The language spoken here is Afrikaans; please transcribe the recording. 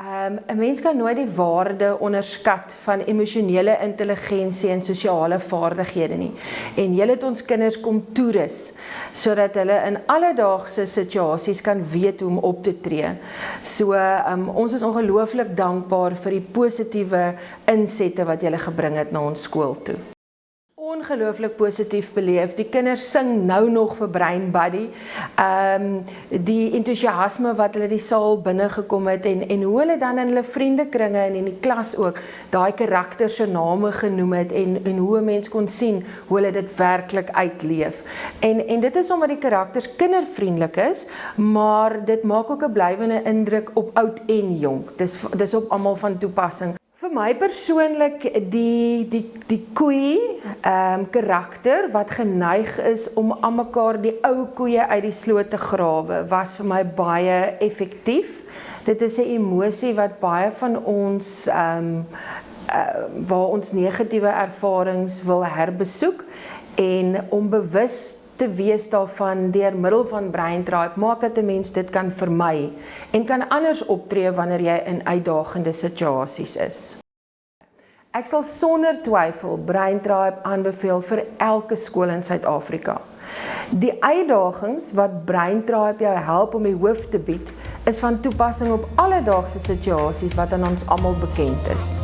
'n mens kan nooit die waarde onderskat van emosionele intelligensie en sosiale vaardighede nie. En julle het ons kinders kom toerus, sodat hulle in alledaagse situasies kan weet hoe om op te tree. So, ons is ongelooflik dankbaar vir die positiewe insette wat julle gebring het na ons skool toe. Ongelooflik positief beleef. Die kinders sing nou nog vir Brain Buddy. Die entoesiasme wat hulle die saal binne gekom het en hoe hulle dan in hulle vriendekringe en in die klas ook daai karakters se name genoem het en hoe 'n mens kon sien hoe hulle dit werklik uitleef. En dit is omdat die karakters kindervriendelik is, maar dit maak ook 'n blywende indruk op oud en jonk. Dis op almal van toepassing. Vir my persoonlik die koei karakter wat geneig is om aan mekaar die ou koeie uit die sloot te grawe, was vir my baie effektief. Dit is 'n emosie wat baie van ons waar ons negatiewe ervarings wil herbesoek en om bewus te wees daarvan deur middel van Brain Tribe maak dat 'n mens dit kan vermy en kan anders optree wanneer jy in uitdagende situasies is. Ek sal sonder twyfel Brain Tribe aanbeveel vir elke skool in Suid-Afrika. Die uitdagings wat Brain Tribe jou help om die hoof te bied, is van toepassing op alledaagse situasies wat aan ons almal bekend is.